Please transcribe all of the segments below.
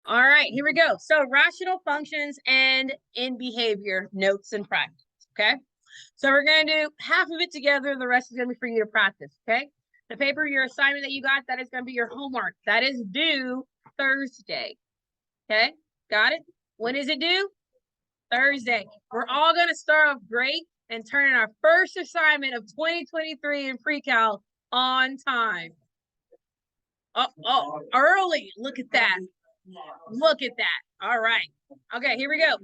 All right, here we go. So rational functions and in behavior, notes and practice, okay? So we're going to do half of it together. The rest is going to be for you to practice, okay? The paper, your assignment that you got, that is going to be your homework. That is due Thursday, okay? Got it? When is it due? Thursday. We're all going to start off great and turn in our first assignment of 2023 in pre-cal on time. Oh, early. Look at that. Look at that. All right. Okay, here we go.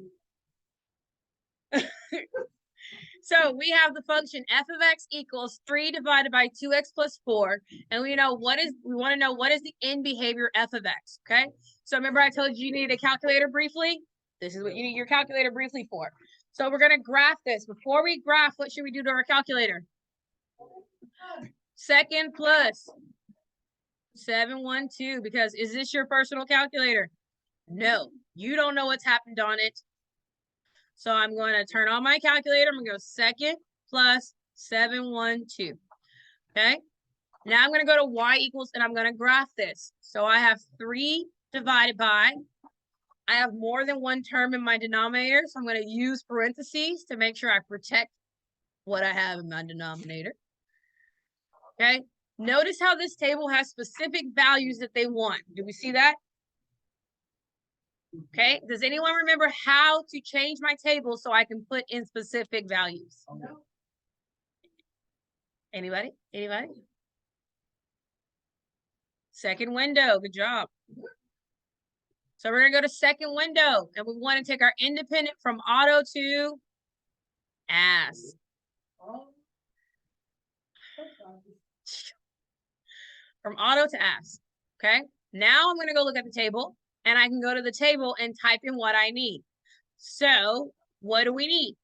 So we have the function f of x equals 3 divided by 2x plus 4. And we want to know what is the end behavior f of x, okay? So remember I told you need a calculator briefly? This is what you need your calculator briefly for. So we're going to graph this. Before we graph, what should we do to our calculator? Second plus 712, because is this your personal calculator? No, you don't know what's happened on it. So I'm going to turn on my calculator. I'm going to go second plus 712. Okay. Now I'm going to go to y equals, and I'm going to graph this. So I have 3 divided by, I have more than one term in my denominator. So I'm going to use parentheses to make sure I protect what I have in my denominator. Okay. Notice how this table has specific values that they want. Do we see that? Okay. Does anyone remember how to change my table so I can put in specific values? Anybody? Anybody? Second window. Good job. So we're going to go to second window, and we want to take our independent from auto to ask. From auto to ask. Okay. Now I'm going to go look at the table, and I can go to the table and type in what I need. So what do we need?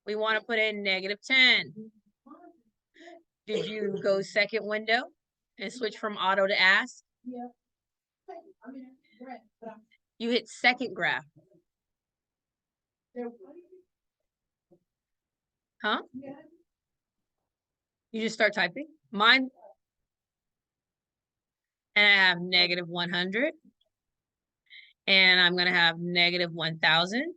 We want to put in -10. Did you go second window and switch from auto to ask? Yeah. You hit second graph. Huh? You just start typing. Mine. And I have -100. And I'm going to have -1000.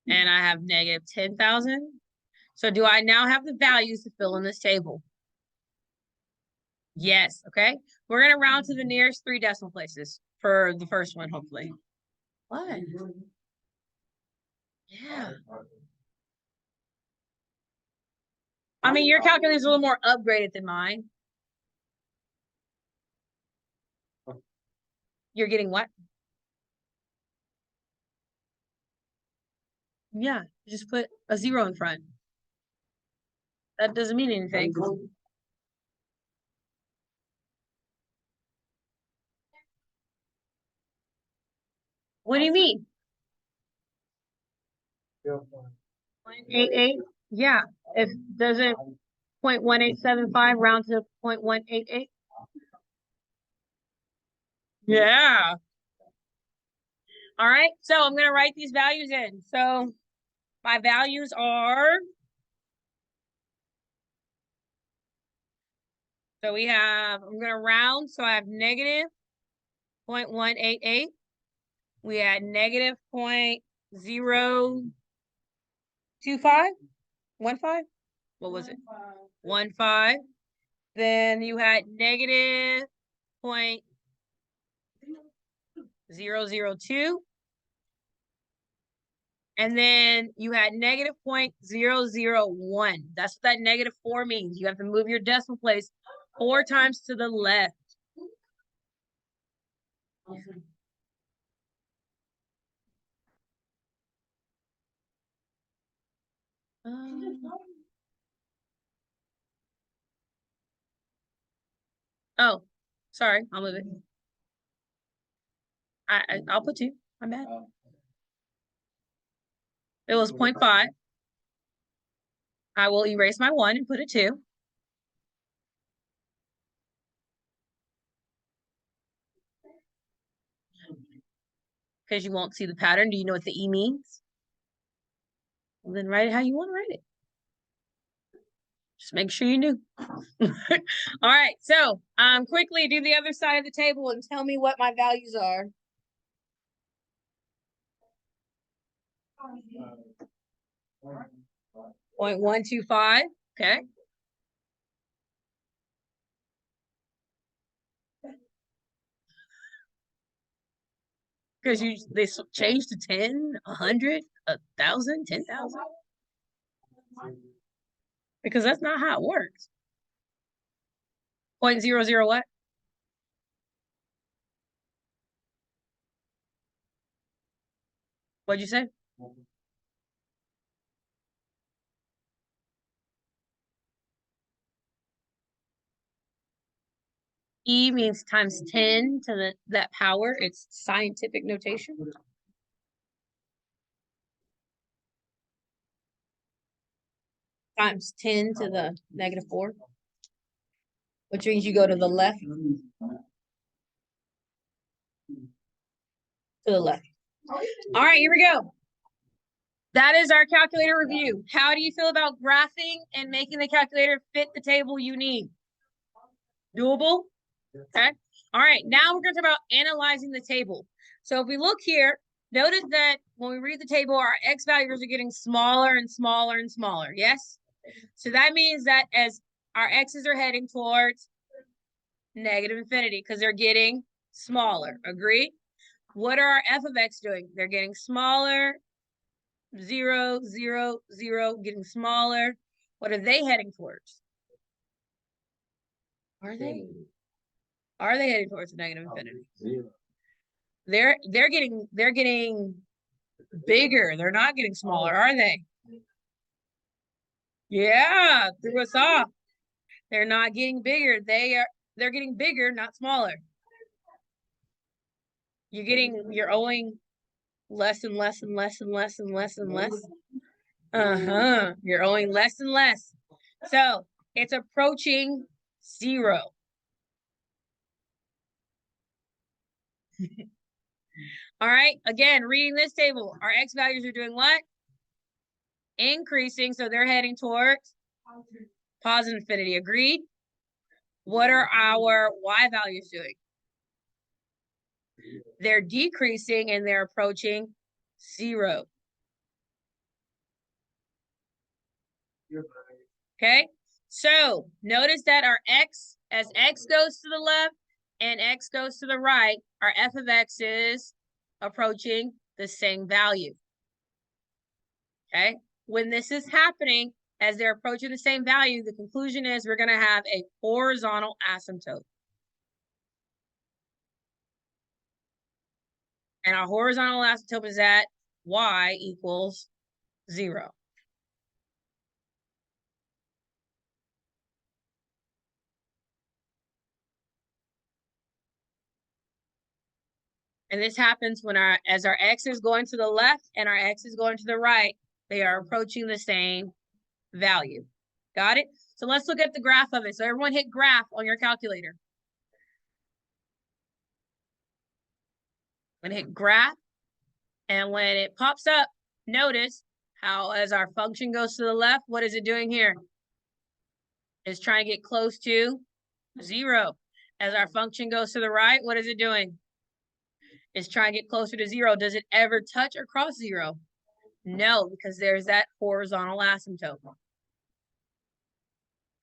And I have -10,000. So do I now have the values to fill in this table? Yes. Okay. We're going to round to the nearest 3 decimal places for the first one, hopefully. What? Yeah. I mean, your calculator is a little more upgraded than mine. You're getting what? Yeah, just put a 0 in front. That doesn't mean anything. What do you mean? 0.88? Yeah. If doesn't 0.1875 round to 0.188? Yeah. All right. So I'm going to write these values in. So my values are, so we have, I'm going to round. So I have -0.188. We had -0.025. 15? What was it? 15. Then you had -0.002. And then you had -0.001. That's what that -4 means. You have to move your decimal place 4 times to the left. Oh, sorry. I'll move it. I'll put 2. I'm bad. It was 0.5. I will erase my 1 and put a 2. Because you won't see the pattern. Do you know what the E means? Well, then write it how you want to write it. Just make sure you knew. All right, so quickly do the other side of the table and tell me what my values are. 0.125, okay. Because they changed to 10, 100, 1,000, 10,000. Because that's not how it works. 0.00 what? What'd you say? E means times 10 to that power. It's scientific notation. Times 10 to the -4. Which means you go to the left. To the left. All right, here we go. That is our calculator review. How do you feel about graphing and making the calculator fit the table you need? Doable? Okay. All right, now we're going to talk about analyzing the table. So if we look here, notice that when we read the table, our x values are getting smaller and smaller and smaller. Yes? So that means that as our x's are heading towards negative infinity because they're getting smaller. Agree? What are our f of x doing? They're getting smaller. 0, 0, 0, getting smaller. What are they heading towards? Are they heading towards negative infinity? They're getting bigger. They're not getting smaller, are they? Yeah, threw us off. They're not getting bigger. They're getting bigger, not smaller. You're owing less and less and less and less and less and less. You're owing less and less. So it's approaching 0. All right, again, reading this table, our x values are doing what? Increasing, so they're heading towards positive infinity. Agreed? What are our y values doing? They're decreasing and they're approaching 0. Okay, so notice that our x, as x goes to the left and x goes to the right, our f of x is approaching the same value. Okay, when this is happening, as they're approaching the same value, the conclusion is we're going to have a horizontal asymptote. And our horizontal asymptote is at y equals 0. And this happens when as our x is going to the left and our x is going to the right, they are approaching the same value. Got it? So let's look at the graph of it. So everyone hit graph on your calculator. I'm going to hit graph. And when it pops up, notice how as our function goes to the left, what is it doing here? It's trying to get close to 0. As our function goes to the right, what is it doing? It's trying to get closer to 0. Does it ever touch or cross 0? No, because there's that horizontal asymptote.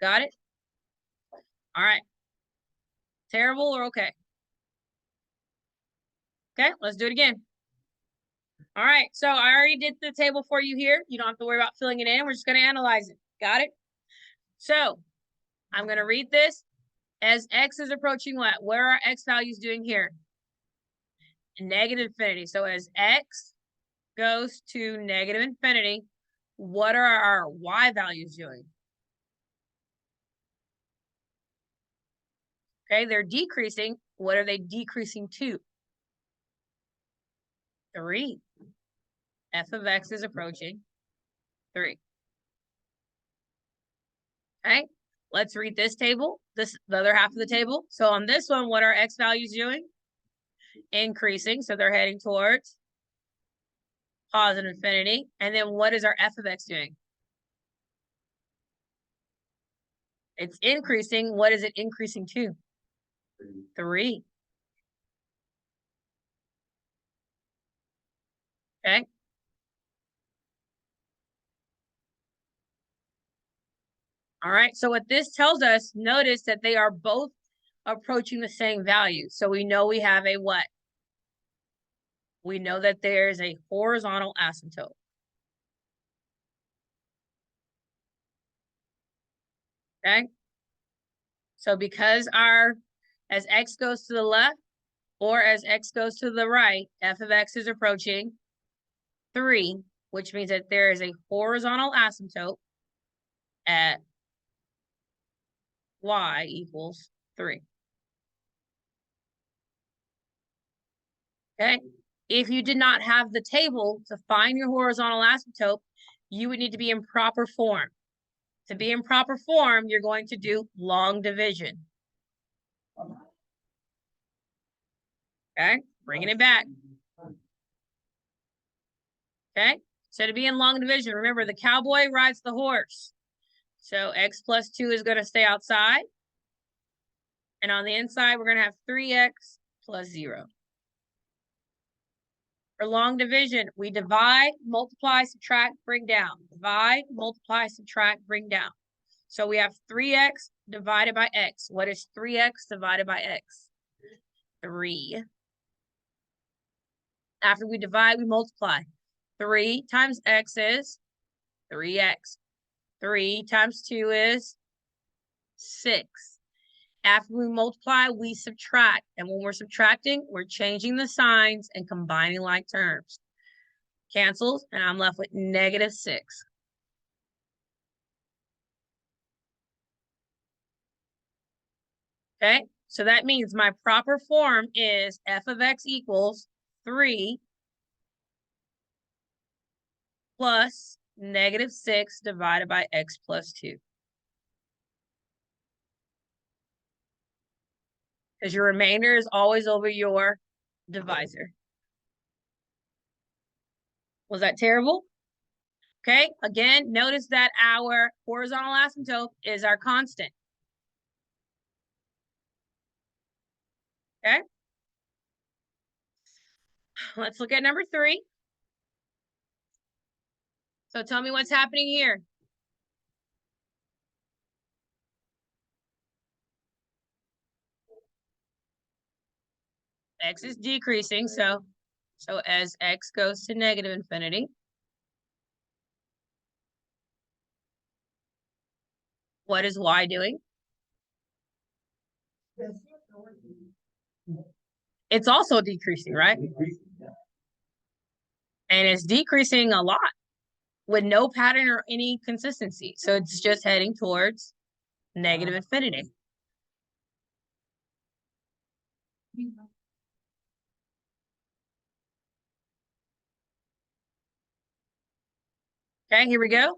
Got it? All right. Terrible or okay? Okay, let's do it again. All right, so I already did the table for you here. You don't have to worry about filling it in. We're just going to analyze it. Got it? So I'm going to read this. As x is approaching what? What are our x values doing here? Negative infinity. So as x goes to negative infinity, what are our y values doing? Okay, they're decreasing. What are they decreasing to? 3. F of x is approaching 3. Okay, let's read this table, the other half of the table. So on this one, what are x values doing? Increasing, so they're heading towards positive infinity. And then what is our f of x doing? It's increasing. What is it increasing to? 3. Okay. All right. So what this tells us, notice that they are both approaching the same value. So we know we have a what? We know that there's a horizontal asymptote. Okay. So because as x goes to the left or as x goes to the right, f of x is approaching 3, which means that there is a horizontal asymptote at y equals 3. Okay. If you did not have the table to find your horizontal asymptote, you would need to be in proper form. To be in proper form, you're going to do long division. Okay, bringing it back. Okay, so to be in long division, remember the cowboy rides the horse. So x plus 2 is going to stay outside. And on the inside, we're going to have 3x plus 0. For long division, we divide, multiply, subtract, bring down. Divide, multiply, subtract, bring down. So we have 3x divided by x. What is 3x divided by x? 3. After we divide, we multiply. 3 times x is 3x. 3 times 2 is 6. After we multiply, we subtract. And when we're subtracting, we're changing the signs and combining like terms. Cancels, and I'm left with -6. Okay, so that means my proper form is f of x equals 3 plus -6 divided by x plus 2. Because your remainder is always over your divisor. Was that terrible? Okay, again, notice that our horizontal asymptote is our constant. Okay, let's look at number 3. So tell me what's happening here. X is decreasing, so as x goes to -infinity, what is y doing? It's also decreasing, right? And it's decreasing a lot with no pattern or any consistency. So it's just heading towards -infinity. Okay, here we go.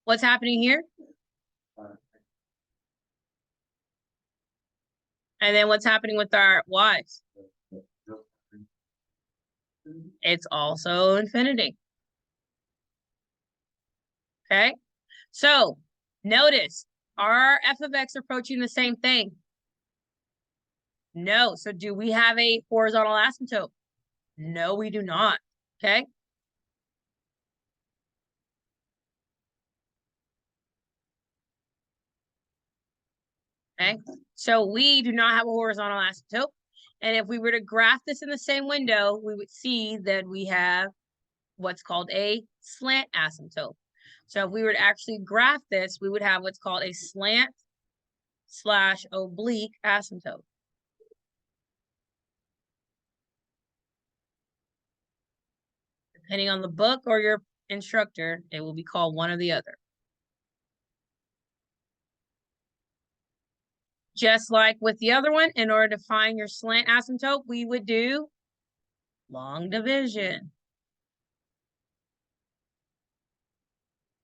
What's happening here? And then what's happening with our y's? It's also infinity. Okay, so notice, are f of x approaching the same thing? No. So do we have a horizontal asymptote? No, we do not. Okay. Okay. So we do not have a horizontal asymptote. And if we were to graph this in the same window, we would see that we have what's called a slant asymptote. So if we were to actually graph this, we would have what's called a slant/oblique asymptote. Depending on the book or your instructor, it will be called one or the other. Just like with the other one, in order to find your slant asymptote, we would do long division.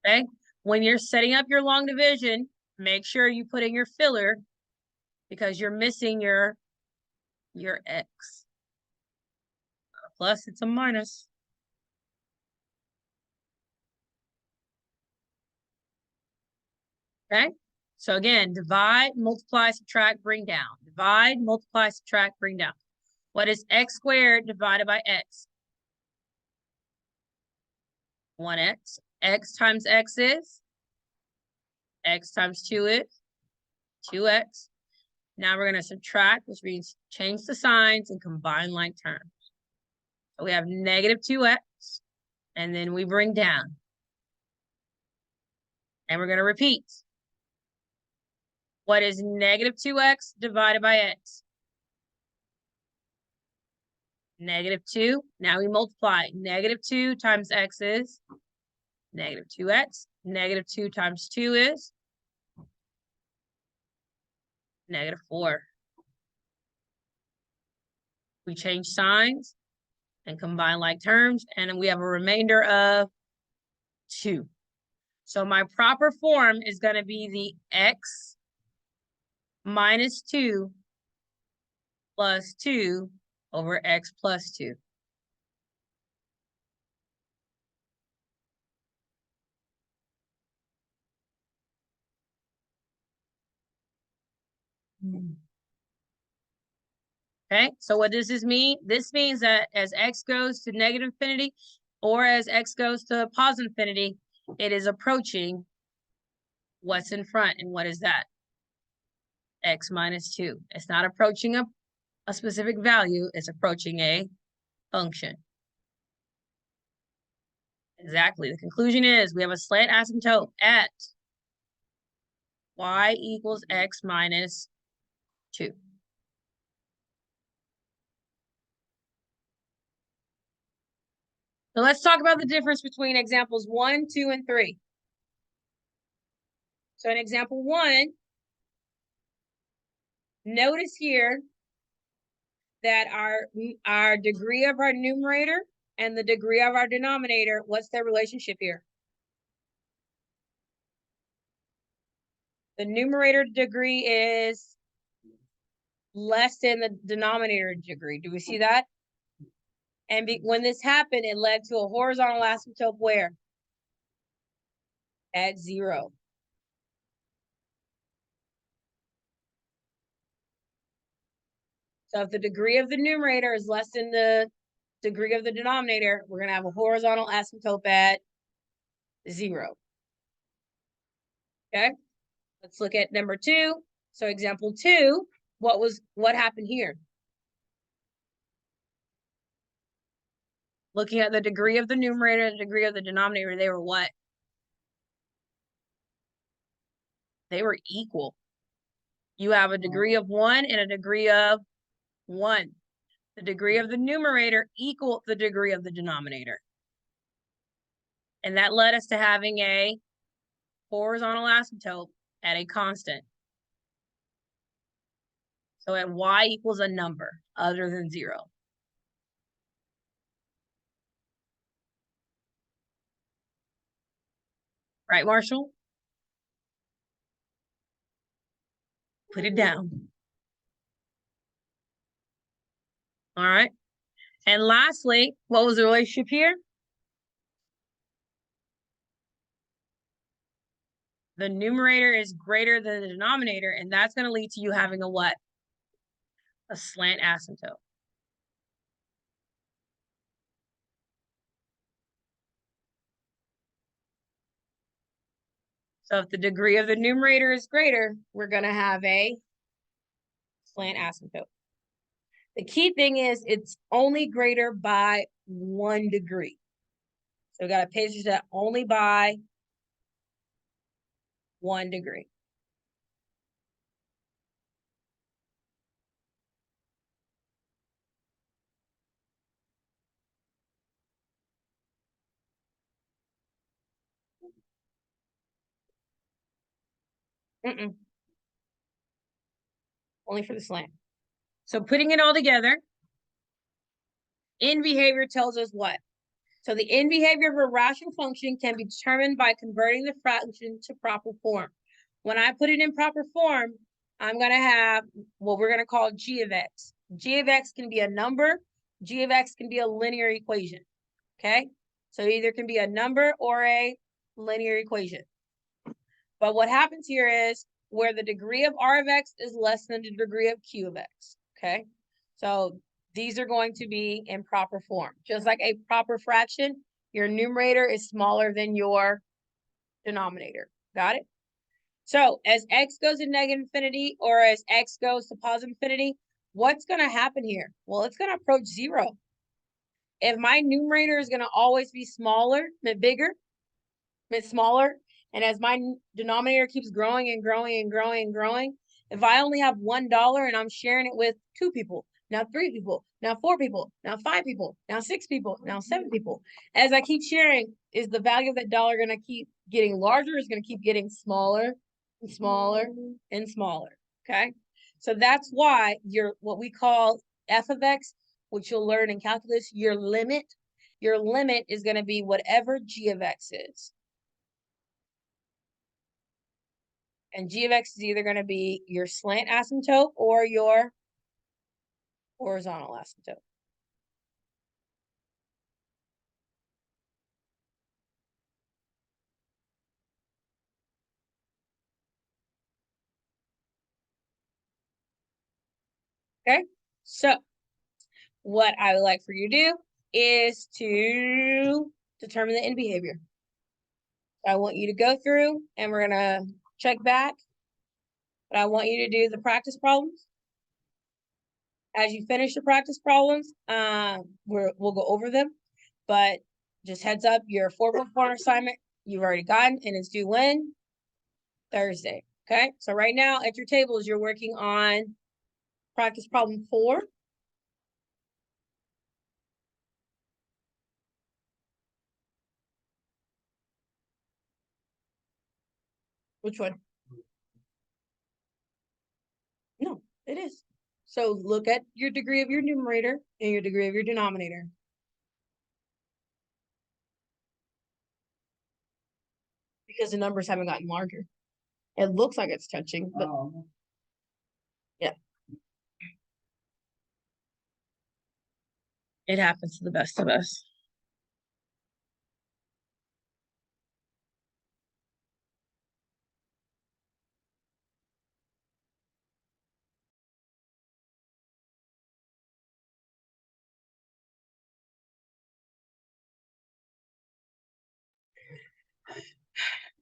Okay? When you're setting up your long division, make sure you put in your filler because you're missing your x. Plus, it's a minus. Okay? So again, divide, multiply, subtract, bring down. Divide, multiply, subtract, bring down. What is x squared divided by x? 1x. X times x is? X times 2 is? 2x. Now we're going to subtract, which means change the signs and combine like terms. So we have negative 2x, and then we bring down. And we're going to repeat. What is negative 2x divided by x? Negative 2. Now we multiply. Negative 2 times x is negative 2x. Negative 2 times 2 is negative 4. We change signs and combine like terms, and then we have a remainder of 2. So my proper form is going to be the x minus 2 plus 2 over x plus 2. Okay, so what does this mean? This means that as x goes to negative infinity or as x goes to positive infinity, it is approaching what's in front. And what is that? X minus 2. It's not approaching a specific value. It's approaching a function. Exactly. The conclusion is we have a slant asymptote at y equals x minus 2. So let's talk about the difference between examples 1, 2, and 3. So in example 1, notice here that our degree of our numerator and the degree of our denominator, what's their relationship here? The numerator degree is less than the denominator degree. Do we see that? And when this happened, it led to a horizontal asymptote where? At 0. So if the degree of the numerator is less than the degree of the denominator, we're going to have a horizontal asymptote at 0. Okay, let's look at number 2. So example 2, what happened here? Looking at the degree of the numerator and the degree of the denominator, they were what? They were equal. You have a degree of 1 and a degree of 1. The degree of the numerator equal the degree of the denominator. And that led us to having a horizontal asymptote at a constant. So at y equals a number other than 0. Right, Marshall? Put it down. All right. And lastly, what was the relationship here? The numerator is greater than the denominator, and that's going to lead to you having a what? A slant asymptote. So if the degree of the numerator is greater, we're going to have a slant asymptote. The key thing is it's only greater by 1 degree. So we got to pay attention to that, only by 1 degree. Only for the slant. So putting it all together, end behavior tells us what? So the end behavior of a rational function can be determined by converting the fraction to proper form. When I put it in proper form, I'm going to have what we're going to call g of x. G of x can be a number. G of x can be a linear equation. Okay? So it either can be a number or a linear equation. But what happens here is where the degree of r of x is less than the degree of q of x, okay? So these are going to be in proper form. Just like a proper fraction, your numerator is smaller than your denominator. Got it? So as x goes to negative infinity or as x goes to positive infinity, what's going to happen here? Well, it's going to approach 0. If my numerator is going to always be smaller, bigger, smaller, and as my denominator keeps growing and growing and growing and growing, if I only have $1 and I'm sharing it with 2 people, now 3 people, now 4 people, now 5 people, now 6 people, now 7 people, as I keep sharing, is the value of that dollar going to keep getting larger? Is going to keep getting smaller and smaller and smaller, okay? So that's why what we call f of x, which you'll learn in calculus, your limit is going to be whatever g of x is. And g of x is either going to be your slant asymptote or your horizontal asymptote. Okay, so what I would like for you to do is to determine the end behavior. I want you to go through and we're going to check back, but I want you to do the practice problems. As you finish the practice problems, we'll go over them, but just heads up, your 4.4 assignment you've already gotten, and it's due when? Thursday. Okay, so right now at your tables, you're working on practice problem 4. Which one? No, it is. So look at your degree of your numerator and your degree of your denominator. Because the numbers haven't gotten larger. It looks like it's touching, but yeah. It happens to the best of us.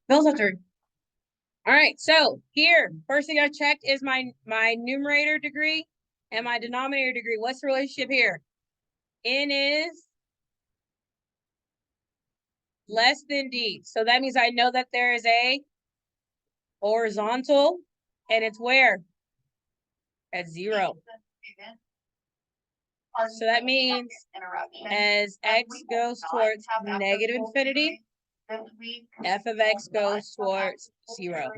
Bill's up there. All right, so here, first thing I checked is my numerator degree and my denominator degree. What's the relationship here? N is less than D. So that means I know that there is a horizontal, and it's where? At 0. So that means as x goes towards negative infinity, f of x goes towards 0.